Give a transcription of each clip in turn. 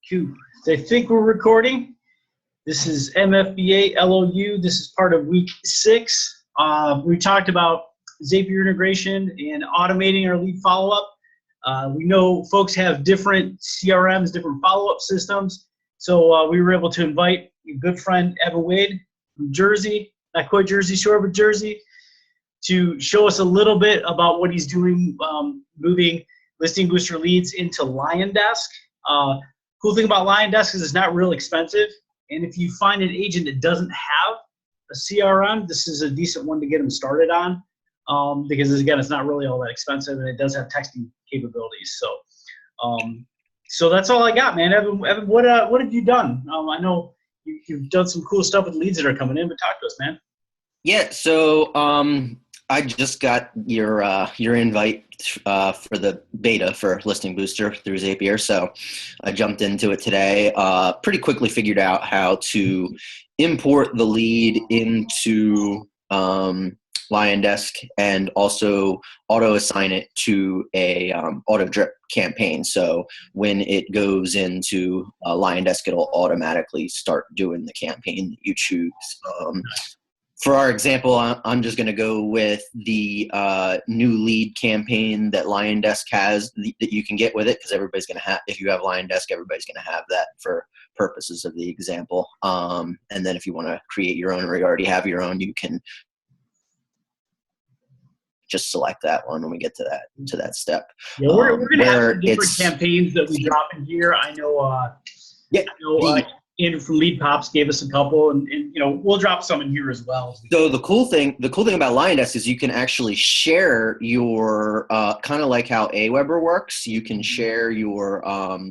Q. So I think we're recording. This is MFBA LOU. This is part of week 6. We talked about Zapier integration and automating our lead follow-up. We know folks have different CRMs, different follow-up systems. So we were able to invite a good friend, Evan Wade from Jersey, not quite Jersey Shore, but Jersey, to show us a little bit about what he's doing, moving Listing Booster leads into LionDesk. Cool thing about LionDesk is it's not real expensive. And if you find an agent that doesn't have a CRM, this is a decent one to get them started on, because again, it's not really all that expensive, and it does have texting capabilities. So that's all I got, man. Evan, what have you done? I know you've done some cool stuff with leads that are coming in, but talk to us, man. Yeah, so I just got your invite for the beta for Listing Booster through Zapier, so I jumped into it today. Pretty quickly figured out how to import the lead into LionDesk and also auto-assign it to a auto-drip campaign. So when it goes into LionDesk, it'll automatically start doing the campaign that you choose. For our example, I'm just going to go with the new lead campaign that LionDesk has that you can get with it, because everybody's going to have, if you have LionDesk, everybody's going to have that for purposes of the example. And then if you want to create your own, or you already have your own, you can just select that one when we get to that step. Yeah, we're going to have some different campaigns that we drop in here. I know, Andrew from Lead Pops gave us a couple, and we'll drop some in here as well. So the cool thing about LionDesk is you can actually share your kind of like how Aweber works. You can share your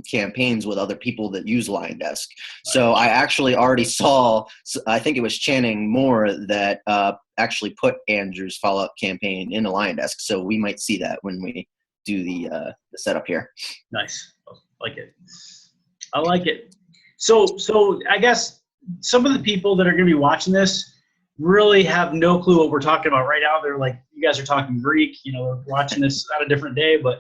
campaigns with other people that use LionDesk. So I actually already saw, I think it was Channing Moore that actually put Andrew's follow-up campaign into LionDesk. So we might see that when we do the setup here. Nice, I like it. So I guess some of the people that are going to be watching this really have no clue what we're talking about right now. They're like, you guys are talking Greek, they're watching this on a different day, but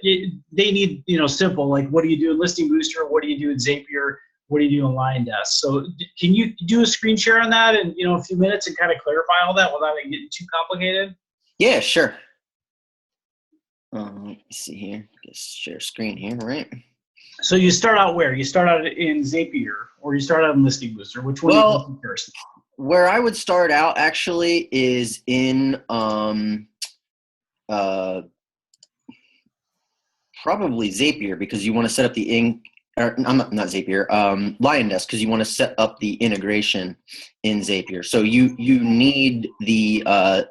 they need, simple, like, what do you do in Listing Booster? What do you do in Zapier? What do you do in LionDesk? So can you do a screen share on that in, a few minutes and kind of clarify all that without it getting too complicated? Yeah, sure. Let me see here. Just share screen here, right? So you start out where? You start out in Zapier, or you start out in Listing Booster? Which one do you do first? Where I would start out actually is in probably Zapier, because you want to set up the not Zapier, LionDesk, because you want to set up the integration in Zapier. So you need the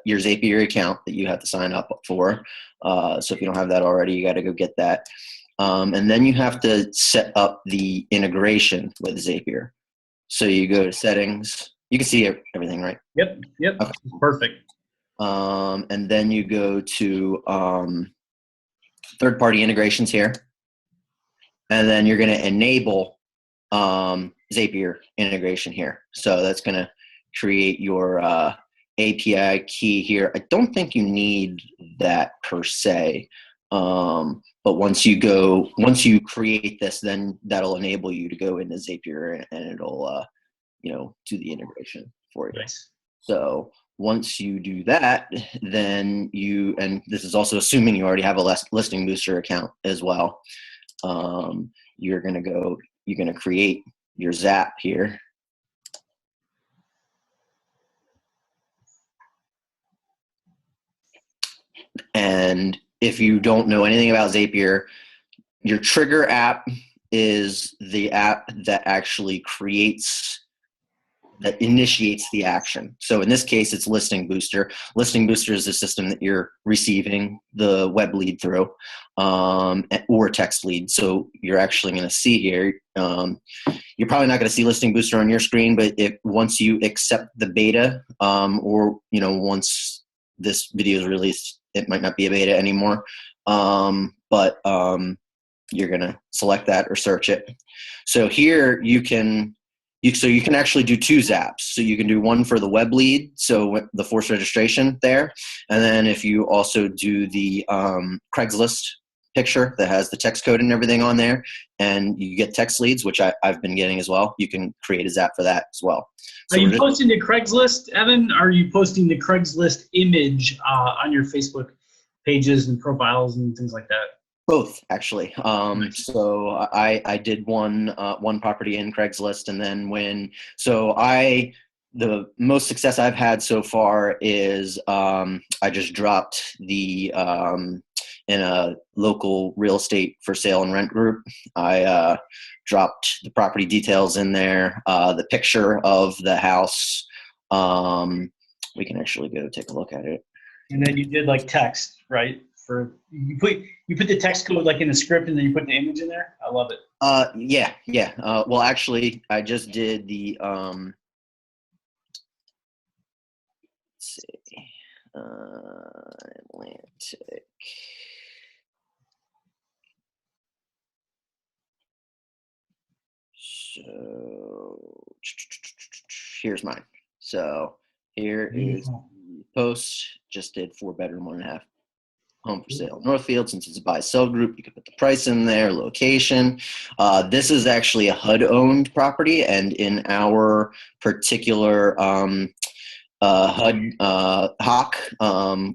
your Zapier account that you have to sign up for. So if you don't have that already, you got to go get that. And then you have to set up the integration with Zapier. So you go to settings. You can see everything, right? Yep. Okay. Perfect. And then you go to third-party integrations here. And then you're going to enable Zapier integration here. So that's going to create your API key here. I don't think you need that per se. But once you create this, then that'll enable you to go into Zapier and it'll, do the integration for you. Nice. So once you do that, then and this is also assuming you already have a Listing Booster account as well. You're going to create your Zap here. And if you don't know anything about Zapier, your trigger app is the app that actually initiates the action. So in this case, it's Listing Booster. Listing Booster is the system that you're receiving the web lead through, or text lead. So you're actually going to see here, you're probably not going to see Listing Booster on your screen, but once you accept the beta, or once this video is released, it might not be a beta anymore, but you're going to select that or search it. So here you can actually do 2 zaps. So you can do one for the web lead, so the forced registration there. And then if you also do the Craigslist picture that has the text code and everything on there, and you get text leads, which I've been getting as well. You can create a Zap for that as well. Are you posting to Craigslist, Evan? Or are you posting the Craigslist image on your Facebook pages and profiles and things like that? Both, actually. So I did one property in Craigslist, and then the most success I've had so far is I just dropped in a local real estate for sale and rent group. I dropped the property details in there, the picture of the house. We can actually go take a look at it. And then you did like text, right? You put the text code like in the script, and then you put the image in there. I love it. Yeah. Well, actually, I just did the let's see, Atlantic. So here's mine. So here is the post. Just did 4-bedroom, 1.5 home for sale. Northfield, since it's a buy sell group, you can put the price in there, location. This is actually a HUD owned property, and in our particular HUD Hawk,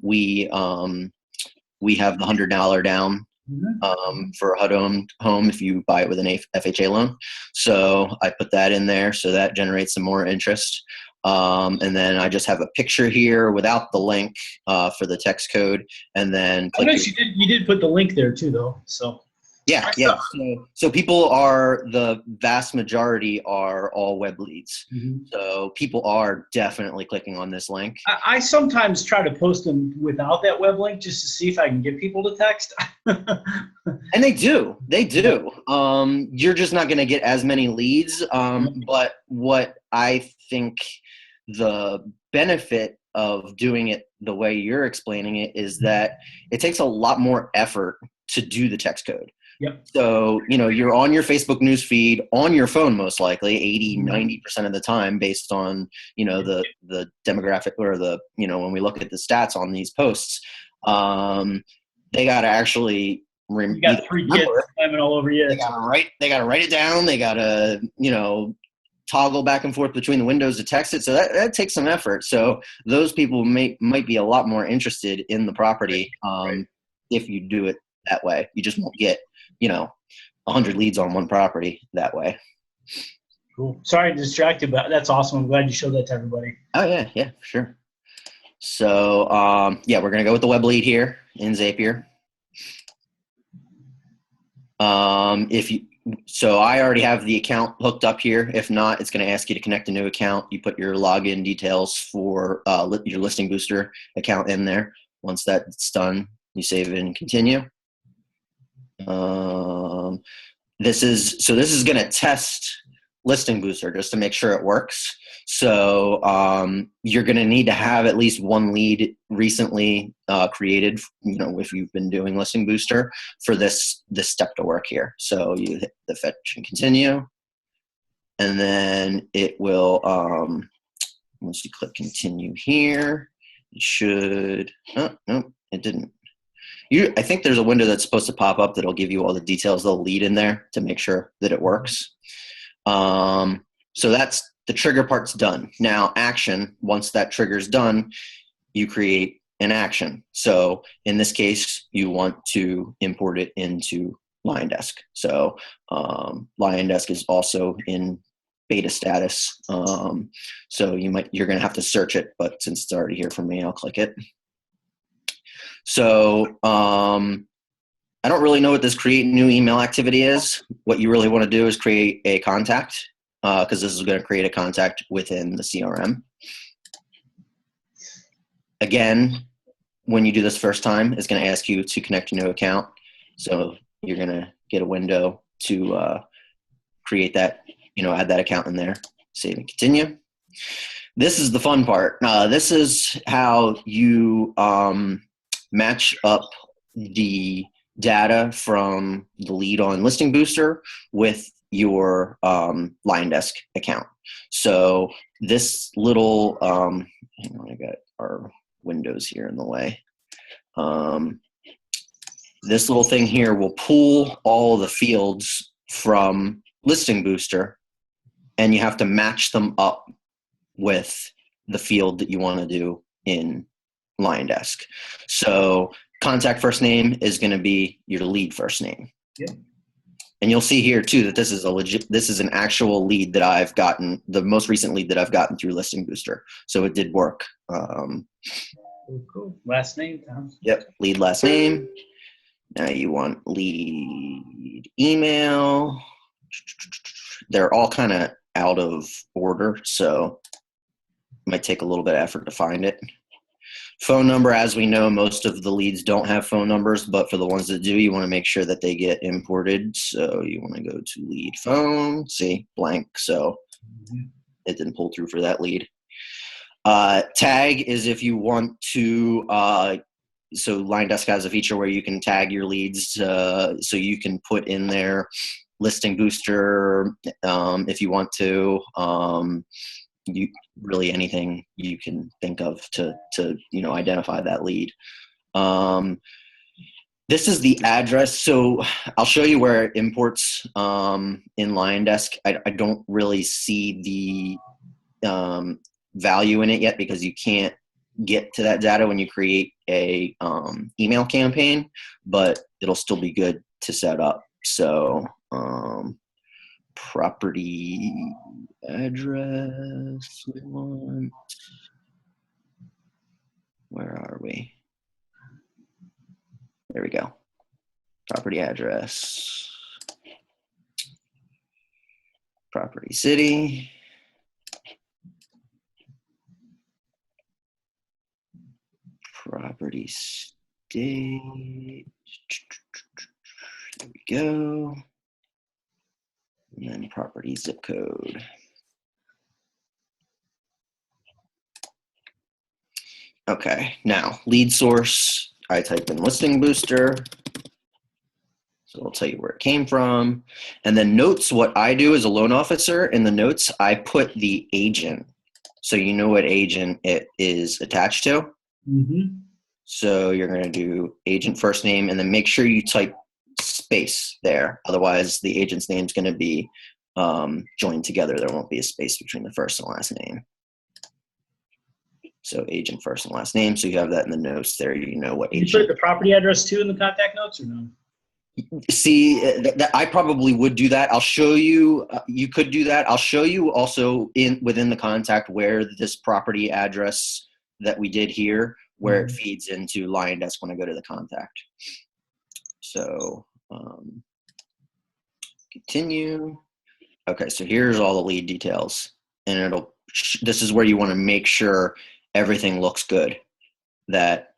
we have the $100 down for a HUD owned home if you buy it with an FHA loan. So I put that in there, so that generates some more interest. And then I just have a picture here without the link for the text code, and then I noticed you did put the link there too, though. So yeah. So people the vast majority are all web leads. Mm-hmm. So people are definitely clicking on this link. I sometimes try to post them without that web link just to see if I can get people to text. And they do. You're just not going to get as many leads. But what I think the benefit of doing it the way you're explaining it is that it takes a lot more effort to do the text code. Yep. So, you're on your Facebook news feed on your phone, most likely 80, 90% of the time, based on, the demographic or when we look at the stats on these posts, they got to actually you got 3 kids climbing all over you. They got to write it down. They got to, toggle back and forth between the windows to text it. So that takes some effort. So those people might be a lot more interested in the property if you do it that way. You just won't get 100 leads on one property that way. Cool. Sorry to distract you, but that's awesome. I'm glad you showed that to everybody. Oh yeah, sure. So we're gonna go with the web lead here in Zapier. So I already have the account hooked up here. If not, it's going to ask you to connect a new account. You put your login details for your Listing Booster account in there. Once that's done, you save it and continue. This is going to test Listing Booster just to make sure it works. So you're going to need to have at least one lead recently created, if you've been doing Listing Booster, for this step to work here. So you hit the fetch and continue, and then it will, once you click continue here, it should, no, it didn't. I think there's a window that's supposed to pop up that'll give you all the details of the lead in there to make sure that it works. So that's the trigger part's done. Now action, once that trigger's done, you create an action. So in this case, you want to import it into LionDesk. So LionDesk is also in beta status. So you're going to have to search it, but since it's already here for me, I'll click it. So I don't really know what this create new email activity is. What you really want to do is create a contact, because this is going to create a contact within the CRM. Again, when you do this first time, it's going to ask you to connect a new account. So you're going to get a window to create that, add that account in there, save and continue. This is the fun part. This is how you match up the data from the lead on Listing Booster with your LionDesk account. So this little, hang on, I got our windows here in the way. this little thing here will pull all the fields from Listing Booster, and you have to match them up with the field that you want to do in LionDesk. So contact first name is going to be your lead first name. Yep. And you'll see here too that this is an actual lead that I've gotten, the most recent lead that I've gotten through Listing Booster. So it did work. Cool. Last name, Tom. Yep. Lead last name. Now you want lead email. They're all kind of out of order, so it might take a little bit of effort to find it. Phone number, as we know, most of the leads don't have phone numbers, but for the ones that do, you want to make sure that they get imported. So you want to go to lead phone, see, blank, so it didn't pull through for that lead. Tag is if you want to, so LionDesk has a feature where you can tag your leads, so you can put in there Listing Booster if you want to. You really anything you can think of to identify that lead. This is the address. So I'll show you where it imports in LionDesk. I don't really see the value in it yet because you can't get to that data when you create a email campaign, but it'll still be good to set up. So property address, we want, where are we? There we go. Property address, property city, property state, there we go. And then property zip code. Okay, now lead source, I type in Listing Booster. So it'll tell you where it came from. And then notes, what I do as a loan officer, in the notes, I put the agent. So you know what agent it is attached to. Mm-hmm. So you're gonna do agent first name and then make sure you type space there. Otherwise, the agent's name is going to be joined together. There won't be a space between the first and last name. So agent first and last name. So you have that in the notes there. You know what agent. You put the property address too in the contact notes or no? See, I probably would do that. I'll show you. You could do that. I'll show you also within the contact where this property address that we did here, where it feeds into LionDesk when I go to the contact. So continue. Okay, so here's all the lead details, and this is where you want to make sure everything looks good, that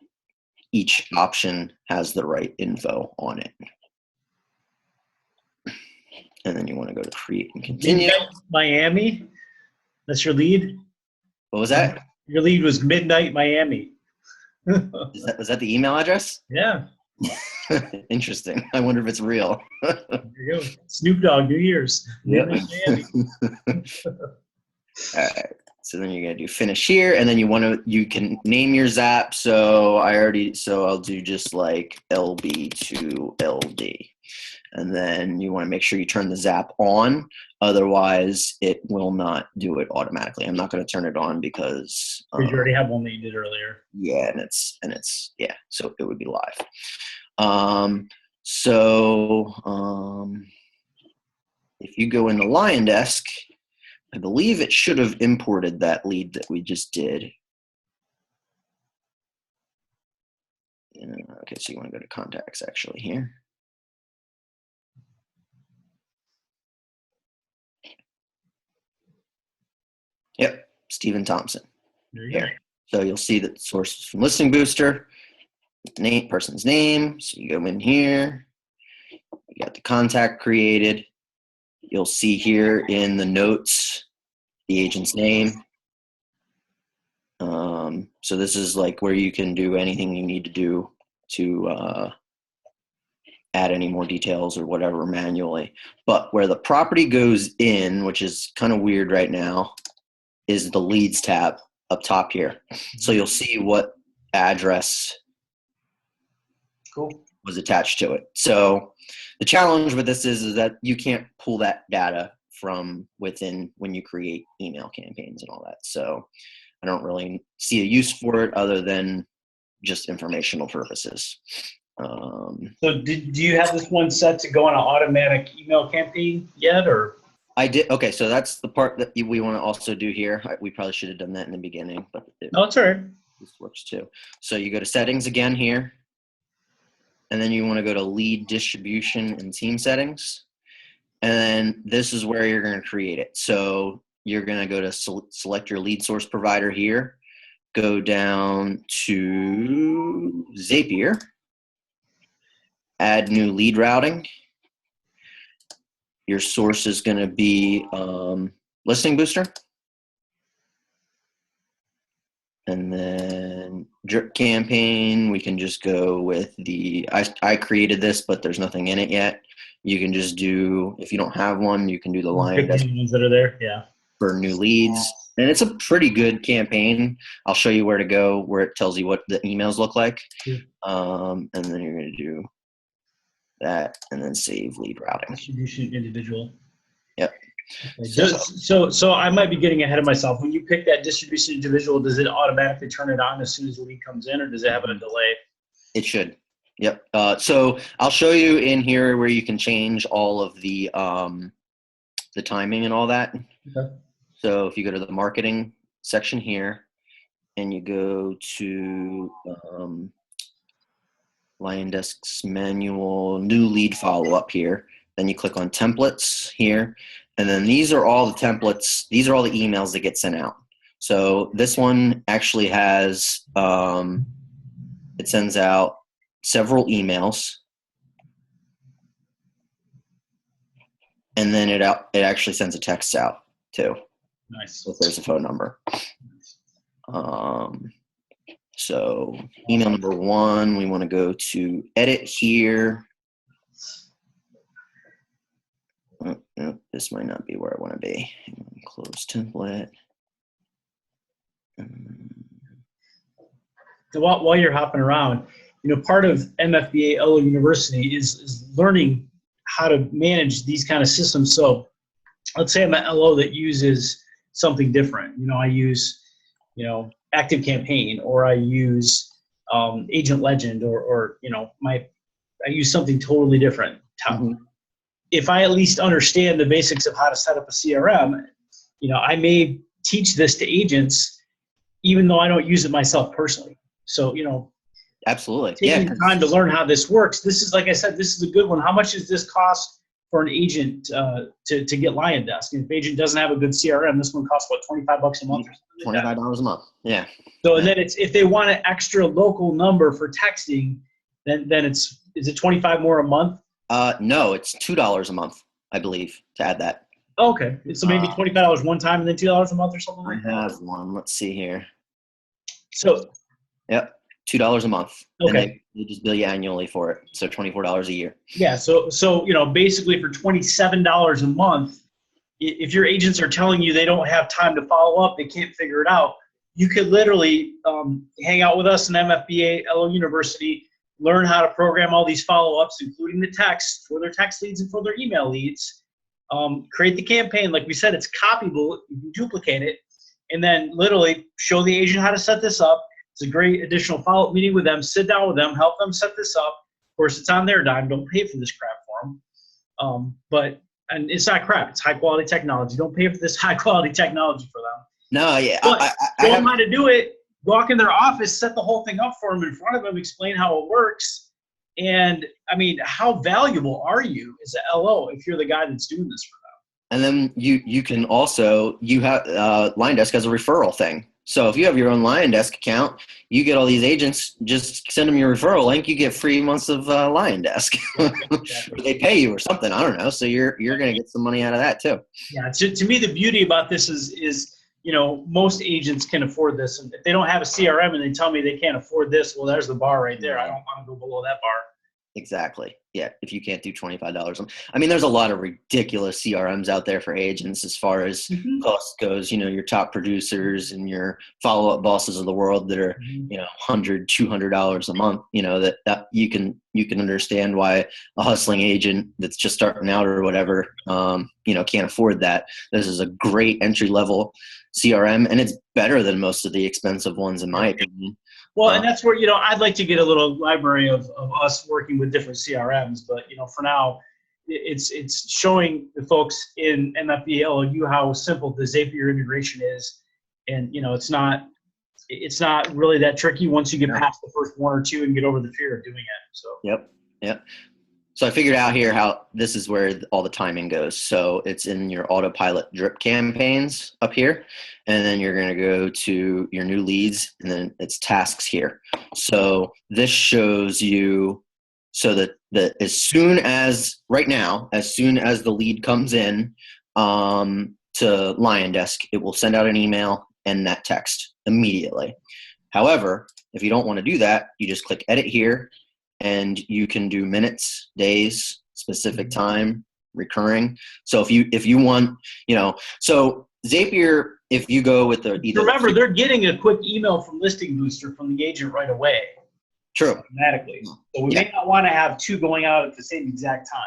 each option has the right info on it. And then you want to go to create and continue. Midnight Miami. That's your lead? What was that? Your lead was Midnight Miami. Was that the email address? Yeah. Interesting. I wonder if it's real. There you go. Snoop Dogg, New Year's. Yep. Miami. All right. So then you're gonna do finish here, and then you can name your Zap. So I'll do just like LB to LD, and then you want to make sure you turn the Zap on. Otherwise, it will not do it automatically. I'm not going to turn it on because you already have one that you did earlier. Yeah, and it's yeah. So it would be live. If you go into LionDesk, I believe it should have imported that lead that we just did. Okay, so you want to go to contacts actually here. Yep, Stephen Thompson. There you go. So you'll see that the source is from Listing Booster, person's name. So you go in here, you got the contact created. You'll see here in the notes the agent's name. So this is like where you can do anything you need to do to add any more details or whatever manually. But where the property goes in, which is kind of weird right now, is the leads tab up top here. So you'll see what address cool. was attached to it. So the challenge with this is that you can't pull that data from within when you create email campaigns and all that. So I don't really see a use for it other than just informational purposes. So do you have this one set to go on an automatic email campaign yet, or? I did. Okay, so that's the part that we want to also do here. We probably should have done that in the beginning, but No, it's all right. this works too. So you go to settings again here, and then you want to go to lead distribution and team settings. And then this is where you're going to create it. So you're going to go to select your lead source provider here, go down to Zapier, add new lead routing. Your source is going to be Listing Booster. And then drip campaign, we can just go with I created this, but there's nothing in it yet. You can just do, if you don't have one, you can do the line ones that are there, yeah, for new leads. And it's a pretty good campaign. I'll show you where to go, where it tells you what the emails look like. And then you're going to do that and then save lead routing. Distribution individual. Yep. Okay. So I might be getting ahead of myself. When you pick that distribution individual, does it automatically turn it on as soon as the lead comes in, or does it have a delay? It should. Yep. So I'll show you in here where you can change all of the timing and all that. Okay. So if you go to the marketing section here and you go to LionDesk's manual, new lead follow-up here, then you click on templates here. And then these are all the templates. These are all the emails that get sent out. So this one actually has, it sends out several emails. And then it actually sends a text out too. Nice. If there's a phone number. So email number 1, we want to go to edit here. Oh, no, this might not be where I want to be. Close template. So while you're hopping around, part of MFBA LO University is learning how to manage these kind of systems. So let's say I'm an LO that uses something different. I use, Active Campaign, or I use Agent Legend, or I use something totally different. Mm-hmm. If I at least understand the basics of how to set up a CRM, I may teach this to agents, even though I don't use it myself personally. So, absolutely, taking time to learn how this works. This is, like I said, this is a good one. How much does this cost for an agent to get LionDesk? And if agent doesn't have a good CRM, this one costs what, $25 a month or something? $25 a month. Yeah. So and then if they want an extra local number for texting, then is it $25 more a month? No, it's $2 a month, I believe, to add that. Okay, so maybe $25 one time and then $2 a month or something like that. I have one. Let's see here. So. Yep. $2 a month. Okay. And they just bill you annually for it. So $24 a year. Yeah. So basically for $27 a month, if your agents are telling you they don't have time to follow up, they can't figure it out, you could literally hang out with us in MFBA LO University, learn how to program all these follow-ups, including the text for their text leads and for their email leads. Create the campaign. Like we said, it's copyable. You can duplicate it, and then literally show the agent how to set this up. It's a great additional follow-up meeting with them. Sit down with them, help them set this up. Of course, it's on their dime. Don't pay for this crap for them. And it's not crap. It's high-quality technology. Don't pay for this high-quality technology for them. No, yeah. But show them how to do it. Walk in their office, set the whole thing up for them in front of them, explain how it works. And, how valuable are you as a LO if you're the guy that's doing this for them? And then you can also, LionDesk has a referral thing. So if you have your own LionDesk account, you get all these agents, just send them your referral link, you get free months of LionDesk. Exactly. Or they pay you or something, I don't know. So you're going to get some money out of that too. Yeah, to me, the beauty about this is most agents can afford this. And if they don't have a CRM and they tell me they can't afford this, well, there's the bar right there. I don't want to go below that bar. Exactly. Yeah. If you can't do $25, I mean, there's a lot of ridiculous CRMs out there for agents as far as Mhm. cost goes, your top producers and your follow-up bosses of the world that are, Mhm. $100, $200 a month, that you can understand why a hustling agent that's just starting out or whatever, can't afford that. This is a great entry level CRM, and it's better than most of the expensive ones in my opinion. Well, and that's where, I'd like to get a little library of us working with different CRMs, but, for now, it's showing the folks in MFBA LOU how simple the Zapier integration is. And, it's not really that tricky once you get past the first one or two and get over the fear of doing it. So. Yep. So I figured out here how this is where all the timing goes. So it's in your autopilot drip campaigns up here, and then you're going to go to your new leads, and then it's tasks here. So this shows you so that as soon as the lead comes in to Lion Desk, it will send out an email and that text immediately. However, if you don't want to do that, you just click edit here. And you can do minutes, days, specific time, recurring. So if you want, so Zapier, if you go with remember, they're getting a quick email from Listing Booster from the agent right away. True. Automatically. So we may not want to have two going out at the same exact time.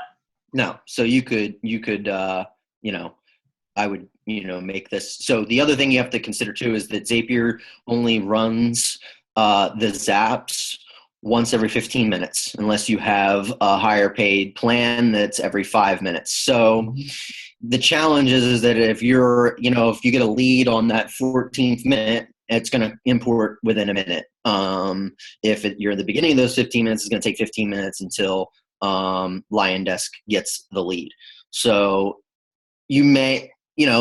No. So you could, I would, make this. So the other thing you have to consider too is that Zapier only runs the Zaps once every 15 minutes, unless you have a higher paid plan that's every 5 minutes. So the challenge is that if you're, if you get a lead on that 14th minute, it's going to import within a minute. If you're in the beginning of those 15 minutes, it's going to take 15 minutes until Lion Desk gets the lead. So you may,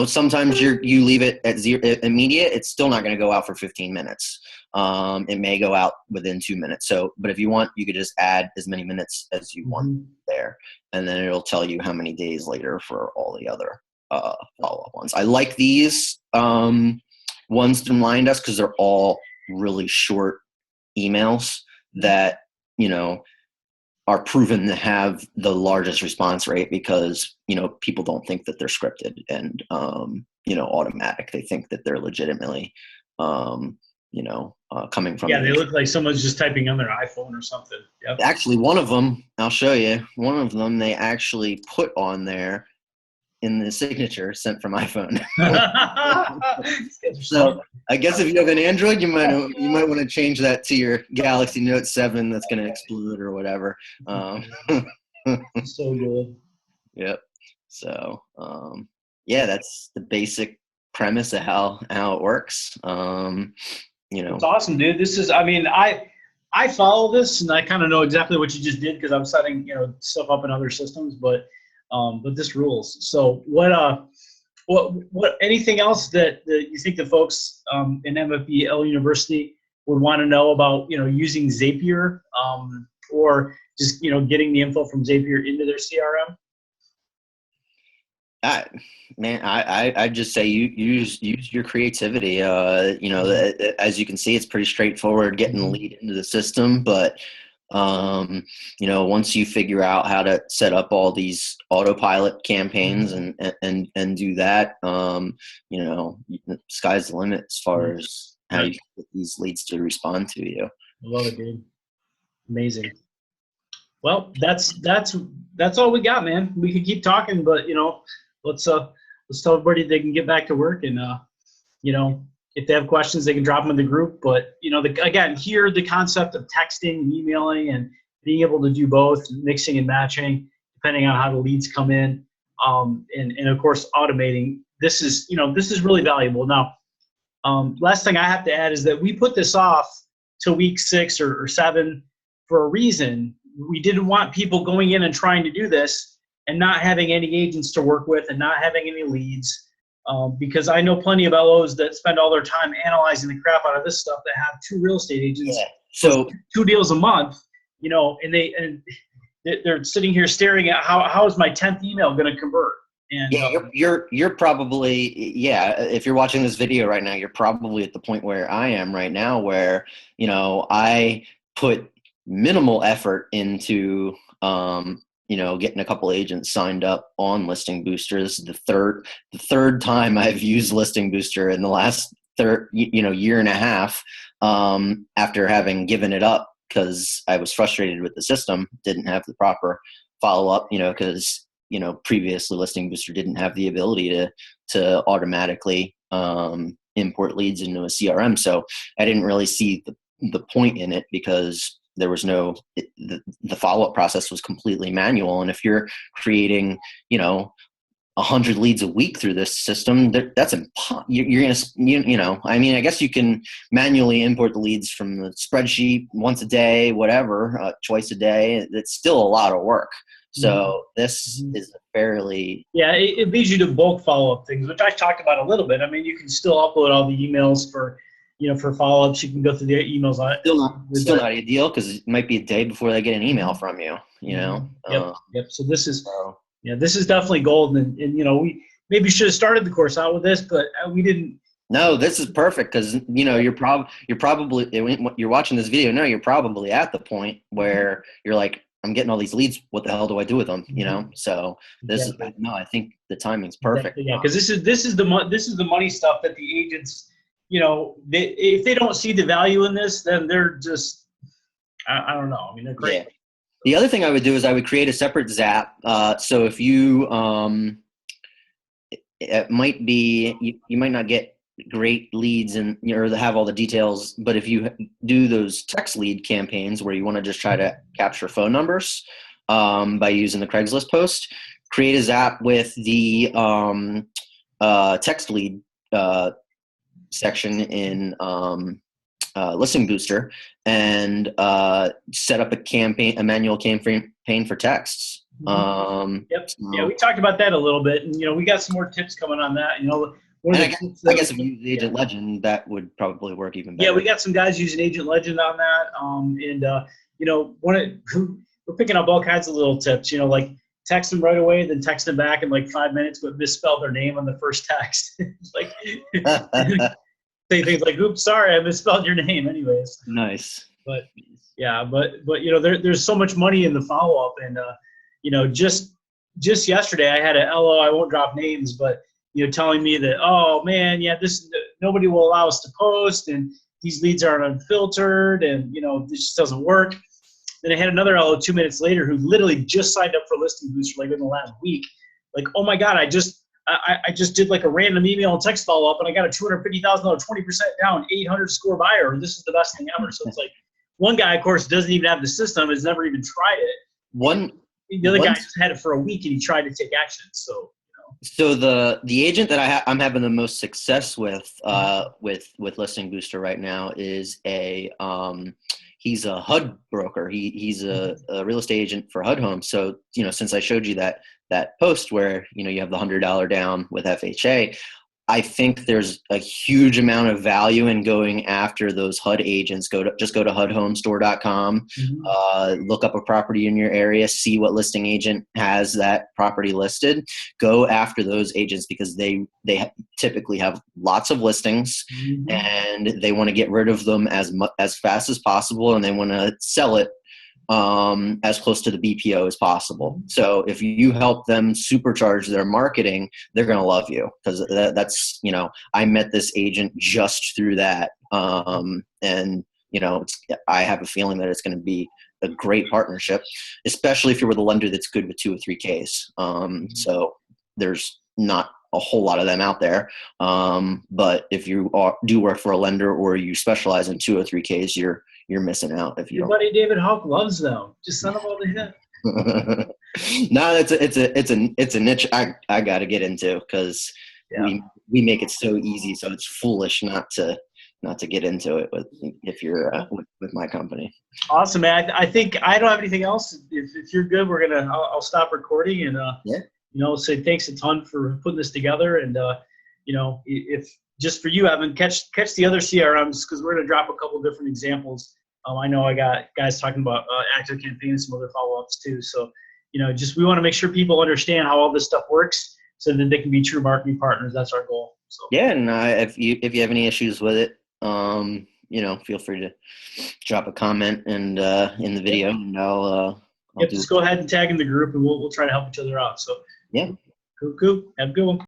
sometimes you leave it at zero immediate. It's still not going to go out for 15 minutes. It may go out within 2 minutes. So, but if you want, you could just add as many minutes as you want there, and then it'll tell you how many days later for all the other follow-up ones. I like these ones from Lion Desk because they're all really short emails that are proven to have the largest response rate because, people don't think that they're scripted and, automatic. They think that they're legitimately, coming from. Yeah, they look like someone's just typing on their iPhone or something. Yep. Actually, one of them, I'll show you, one of them they actually put on there in the signature sent from iPhone. So I guess if you have an Android, you might want to change that to your Galaxy Note 7 that's going to explode or whatever. So good. Yep. So that's the basic premise of how it works. It's awesome, dude. This is, I follow this and I kind of know exactly what you just did because I'm setting stuff up in other systems, but this rules. So what anything else that you think the folks in MFBA University would want to know about using Zapier or just getting the info from Zapier into their CRM? I just say you use your creativity. As you can see, it's pretty straightforward getting the lead into the system, but once you figure out how to set up all these autopilot campaigns and do that, sky's the limit as far as how you can get these leads to respond to you. I love it, dude. Amazing. Well, that's all we got, man. We could keep talking, but let's tell everybody they can get back to work, and if they have questions, they can drop them in the group. But again, here the concept of texting, emailing, and being able to do both, mixing and matching, depending on how the leads come in, and of course automating. This is really valuable. Now, last thing I have to add is that we put this off to week 6 or 7 for a reason. We didn't want people going in and trying to do this and not having any agents to work with and not having any leads. Because I know plenty of LOs that spend all their time analyzing the crap out of this stuff that have 2 real estate agents, so 2 deals a month, and they're sitting here staring at how is my 10th email going to convert? And you're probably, if you're watching this video right now, you're probably at the point where I am right now, where I put minimal effort into, getting a couple agents signed up on Listing Booster. This is the third time I've used Listing Booster in the last year and a half, after having given it up because I was frustrated with the system, didn't have the proper follow-up, because, previously Listing Booster didn't have the ability to automatically import leads into a CRM. So I didn't really see the point in it, because there was the follow-up process was completely manual. And if you're creating, 100 leads a week through this system, that's impossible. You're going to, I guess you can manually import the leads from the spreadsheet once a day, whatever, twice a day. It's still a lot of work. So this is a fairly... Yeah, it leads you to bulk follow-up things, which I talked about a little bit. I mean, you can still upload all the emails for follow-ups. You can go through the emails on it. Still not ideal, because it might be a day before they get an email from you, Yep. So this is... this is definitely golden, and we maybe should have started the course out with this, but we didn't. No, this is perfect, because you're probably you're watching this video now. You're probably at the point where you're like, I'm getting all these leads. What the hell do I do with them? So this is I think the timing's perfect. Yeah, because this is the money stuff that the agents, if they don't see the value in this, then they're just I don't know. I mean, they're great. Yeah. The other thing I would do is I would create a separate Zap. So if you, it might be, you might not get great leads or have all the details, but if you do those text lead campaigns where you want to just try to capture phone numbers by using the Craigslist post, create a Zap with the text lead section in Listing Booster, and set up a manual campaign for texts. Yep. Yeah, we talked about that a little bit, and we got some more tips coming on that. I guess if you use Agent Legend, that would probably work even better. Yeah, we got some guys using Agent Legend on that, we're picking up all kinds of little tips. Like text them right away, then text them back in like 5 minutes, but misspell their name on the first text. Like. Say things like, "Oops, sorry, I misspelled your name." Anyways. Nice. But there's so much money in the follow up, and just yesterday I had a LO. I won't drop names, but telling me that, oh man, this nobody will allow us to post, and these leads aren't unfiltered, and this just doesn't work. Then I had another LO 2 minutes later who literally just signed up for Listing Booster like in the last week. Like, oh my God, I just did like a random email and text follow-up, and I got a $250,000 20% down 800 score buyer. This is the best thing ever. So it's like, one guy, of course, doesn't even have the system, has never even tried it. The other guy just had it for a week, and he tried to take action. So the agent that I'm having the most success with Listing Booster right now is he's a HUD broker. He's a real estate agent for HUD Homes. So since I showed you that post where you have the $100 down with FHA, I think there's a huge amount of value in going after those HUD agents. Just go to HUDHomestore.com, look up a property in your area, see what listing agent has that property listed. Go after those agents, because they typically have lots of listings, and they want to get rid of them as fast as possible, and they want to sell it as close to the BPO as possible. So if you help them supercharge their marketing, they're going to love you, because that's, I met this agent just through that. And I have a feeling that it's going to be a great partnership, especially if you're with a lender that's good with 2 or 3 Ks. So there's not a whole lot of them out there. But if you do work for a lender, or you specialize in 2 or 3 Ks, you're missing out if you Your buddy David Hawk loves them. Just send them all to him. No, it's a niche I got to get into, because we make it so easy. So it's foolish not to get into it if you're with my company. Awesome, man. I think I don't have anything else. If you're good, I'll stop recording and say thanks a ton for putting this together. And if just for you, Evan, catch the other CRMs, because we're going to drop a couple different examples. I know I got guys talking about active campaigns, some other follow-ups too. So, we want to make sure people understand how all this stuff works, so that they can be true marketing partners. That's our goal. So. Yeah, and if you have any issues with it, feel free to drop a comment and in the video, and I'll Yep, just go ahead and tag in the group, and we'll try to help each other out. So yeah. cool. Have a good one.